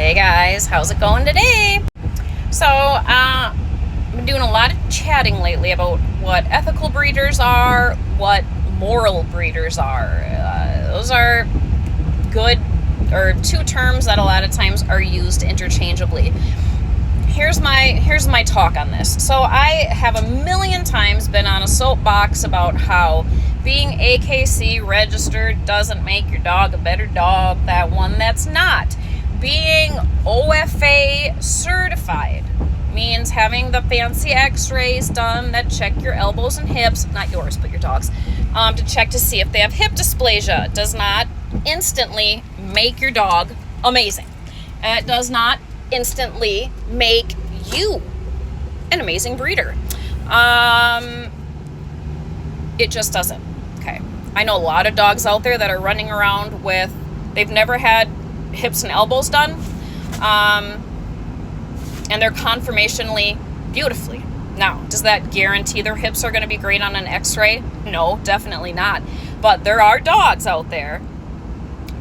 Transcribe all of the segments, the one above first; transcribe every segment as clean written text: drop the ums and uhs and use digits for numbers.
Hey guys, how's it going today? So, I've been doing a lot of chatting lately about what ethical breeders are, what moral breeders are. Those are good, or two terms that a lot of times are used interchangeably. Here's my talk on this. So I have a million times been on a soapbox about how being AKC registered doesn't make your dog a better dog than one that's not. Being OFA certified means having the fancy x-rays done that check your elbows and hips, not yours, but your dog's, to check to see if they have hip dysplasia. Does not instantly make your dog amazing. It does not instantly make you an amazing breeder. It just doesn't. Okay. I know a lot of dogs out there that are running around with, they've never had hips and elbows done, and they're conformationally beautifully. Now, does that guarantee their hips are going to be great on an x-ray? No, definitely not. But there are dogs out there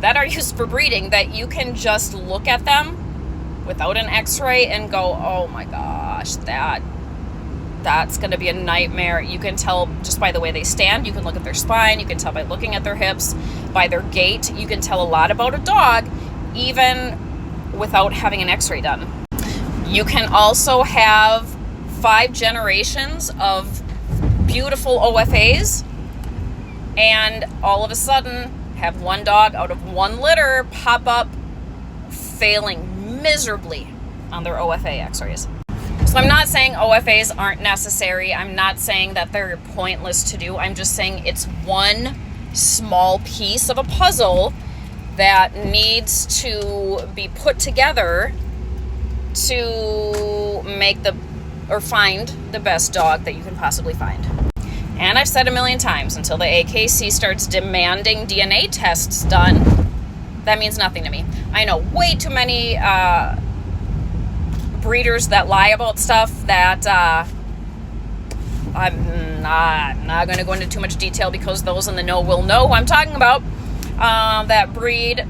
that are used for breeding that you can just look at them without an x-ray and go, oh my gosh, that's going to be a nightmare. You can tell just by the way they stand. You can look at their spine. You can tell by looking at their hips, by their gait. You can tell a lot about a dog even without having an x-ray done. You can also have 5 generations of beautiful OFAs and all of a sudden have one dog out of one litter pop up failing miserably on their OFA x-rays. So I'm not saying OFAs aren't necessary. I'm not saying that they're pointless to do. I'm just saying it's one small piece of a puzzle that needs to be put together to find the best dog that you can possibly find. And I've said a million times, until the AKC starts demanding DNA tests done, that means nothing to me. I know way too many breeders that lie about stuff that I'm not going to go into too much detail because those in the know will know who I'm talking about, that breed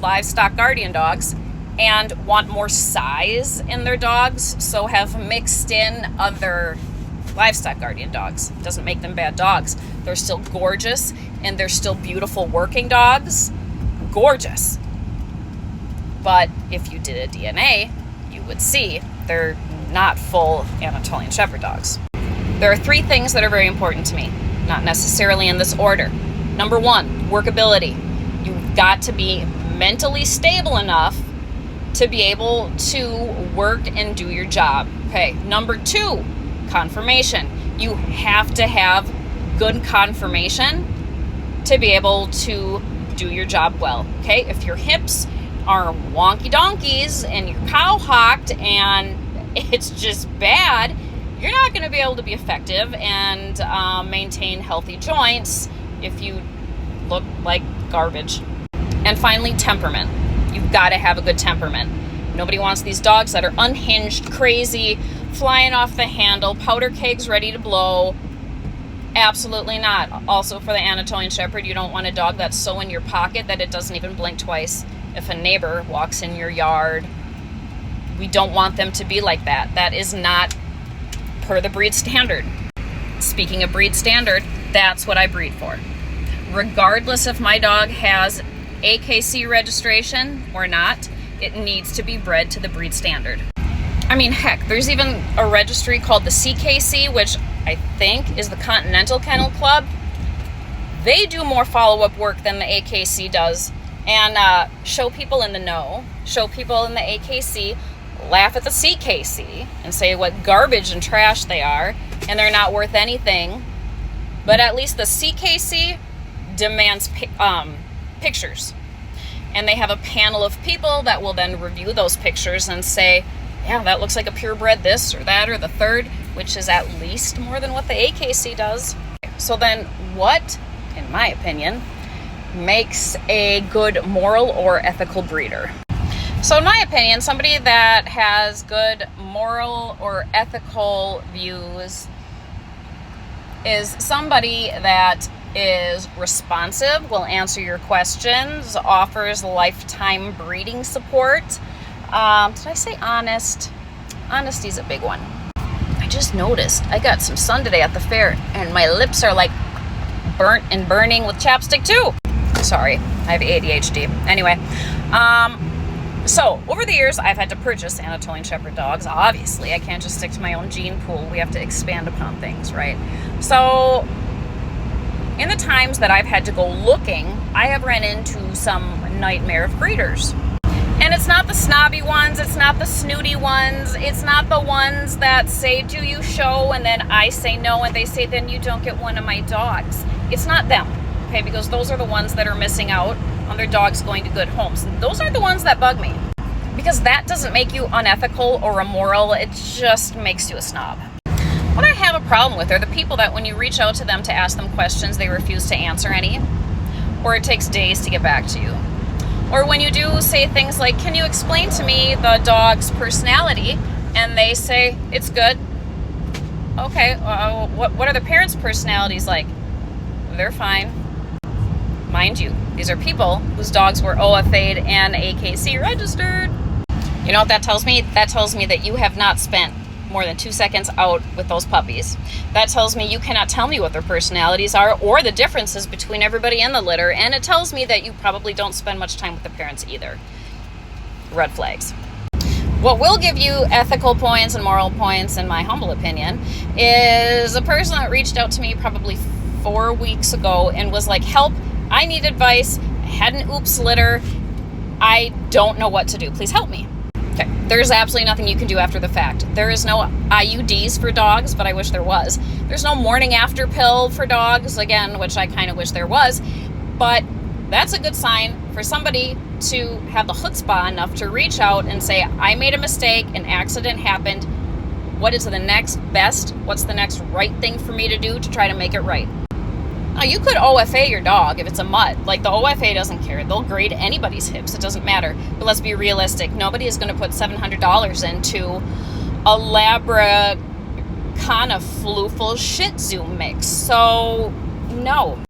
livestock guardian dogs and want more size in their dogs, so have mixed in other livestock guardian dogs. Doesn't make them bad dogs. They're still gorgeous and they're still beautiful working dogs. Gorgeous. But if you did a DNA, you would see they're not full Anatolian Shepherd dogs. There are 3 things that are very important to me, not necessarily in this order. Number 1, workability. You've got to be mentally stable enough to be able to work and do your job. Okay. Number 2, conformation. You have to have good conformation to be able to do your job well. Okay. If your hips are wonky donkeys and you're cow-hocked and it's just bad, you're not going to be able to be effective and maintain healthy joints if you look like garbage. And finally, temperament. You've got to have a good temperament. Nobody wants these dogs that are unhinged, crazy, flying off the handle, powder kegs ready to blow. Absolutely not. Also, for the Anatolian Shepherd, you don't want a dog that's so in your pocket that it doesn't even blink twice if a neighbor walks in your yard. We don't want them to be like that. That is not per the breed standard. Speaking of breed standard, that's what I breed for. Regardless if my dog has AKC registration or not, it needs to be bred to the breed standard. I mean, heck, there's even a registry called the CKC, which I think is the Continental Kennel Club. They do more follow-up work than the AKC does, and show people in the know, show people in the AKC, laugh at the CKC and say what garbage and trash they are, and they're not worth anything. But at least the CKC demands pictures. And they have a panel of people that will then review those pictures and say, yeah, that looks like a purebred this or that or the third, which is at least more than what the AKC does. So then what, in my opinion, makes a good moral or ethical breeder? So in my opinion, somebody that has good moral or ethical views is somebody that is responsive, will answer your questions, offers lifetime breeding support, Did I say honest? Honesty's a big one. I just noticed I got some sun today at the fair, and my lips are like burnt and burning with chapstick too. Sorry, I have ADHD. Anyway, so over the years, I've had to purchase Anatolian Shepherd dogs. Obviously, I can't just stick to my own gene pool. We have to expand upon things, right? So in the times that I've had to go looking, I have ran into some nightmare of breeders. And it's not the snobby ones, it's not the snooty ones, it's not the ones that say, do you show? And then I say no, and they say, then you don't get one of my dogs. It's not them, okay? Because those are the ones that are missing out on their dogs going to good homes. And those are the ones that bug me. Because that doesn't make you unethical or immoral, it just makes you a snob. What I have a problem with are the people that when you reach out to them to ask them questions, they refuse to answer any, or it takes days to get back to you. Or when you do say things like, can you explain to me the dog's personality? And they say, it's good. Okay, what are the parents' personalities like? They're fine. Mind you, these are people whose dogs were OFA'd and AKC registered. You know what that tells me? That tells me that you have not spent more than 2 seconds out with those puppies. That tells me you cannot tell me what their personalities are or the differences between everybody in the litter, and it tells me that you probably don't spend much time with the parents either. Red flags. What will give you ethical points and moral points, in my humble opinion, is a person that reached out to me probably 4 weeks ago and was like, help, I need advice, I had an oops litter, I don't know what to do, please help me. Okay, there's absolutely nothing you can do after the fact. There is no IUDs for dogs, but I wish there was. There's no morning after pill for dogs, again, which I kind of wish there was. But that's a good sign for somebody to have the chutzpah enough to reach out and say, I made a mistake, an accident happened. What is the next best? What's the next right thing for me to do to try to make it right? Now, you could OFA your dog if it's a mutt. Like, the OFA doesn't care. They'll grade anybody's hips. It doesn't matter. But let's be realistic. Nobody is going to put $700 into a Labra Floofel Shih Tzu mix. So, no.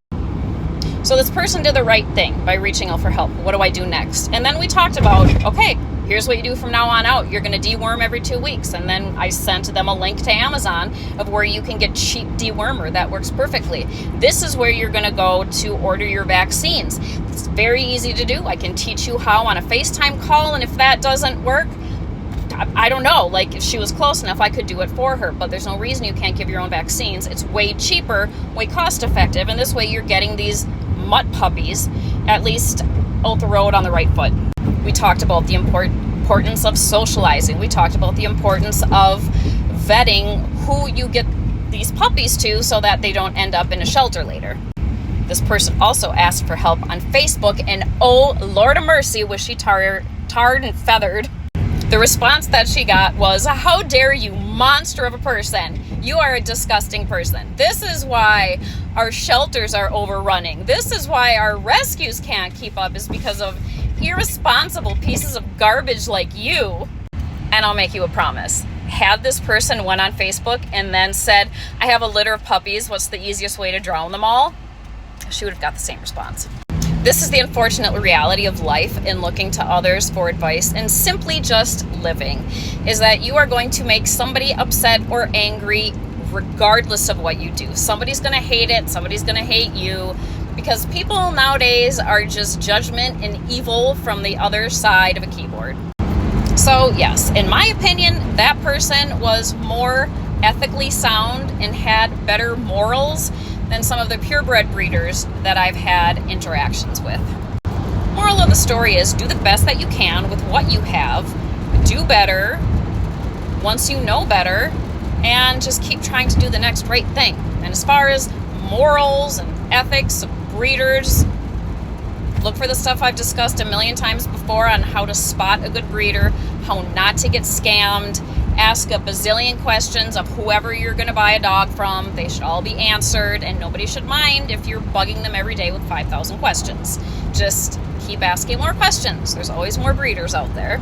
So this person did the right thing by reaching out for help. What do I do next? And then we talked about, okay, here's what you do from now on out. You're going to deworm every 2 weeks. And then I sent them a link to Amazon of where you can get cheap dewormer. That works perfectly. This is where you're going to go to order your vaccines. It's very easy to do. I can teach you how on a FaceTime call. And if that doesn't work, I don't know. Like, if she was close enough, I could do it for her. But there's no reason you can't give your own vaccines. It's way cheaper, way cost effective. And this way you're getting these mutt puppies at least out the road on the right foot. We talked about the importance of socializing. We talked about the importance of vetting who you get these puppies to so that they don't end up in a shelter later. This person also asked for help on Facebook, and oh, Lord of mercy, was she tarred and feathered. The response that she got was, how dare you, monster of a person. You are a disgusting person. This is why our shelters are overrunning. This is why our rescues can't keep up, is because of irresponsible pieces of garbage like you. And I'll make you a promise. Had this person went on Facebook and then said, I have a litter of puppies, what's the easiest way to drown them all? She would have got the same response. This is the unfortunate reality of life in looking to others for advice and simply just living, is that you are going to make somebody upset or angry regardless of what you do. Somebody's going to hate it, somebody's going to hate you, because people nowadays are just judgment and evil from the other side of a keyboard. So yes, in my opinion, that person was more ethically sound and had better morals than some of the purebred breeders that I've had interactions with. Moral of the story is, do the best that you can with what you have, do better once you know better, and just keep trying to do the next right thing. And as far as morals and ethics of breeders, look for the stuff I've discussed a million times before on how to spot a good breeder, how not to get scammed. Ask a bazillion questions of whoever you're going to buy a dog from. They should all be answered, and nobody should mind if you're bugging them every day with 5,000 questions. Just keep asking more questions. There's always more breeders out there.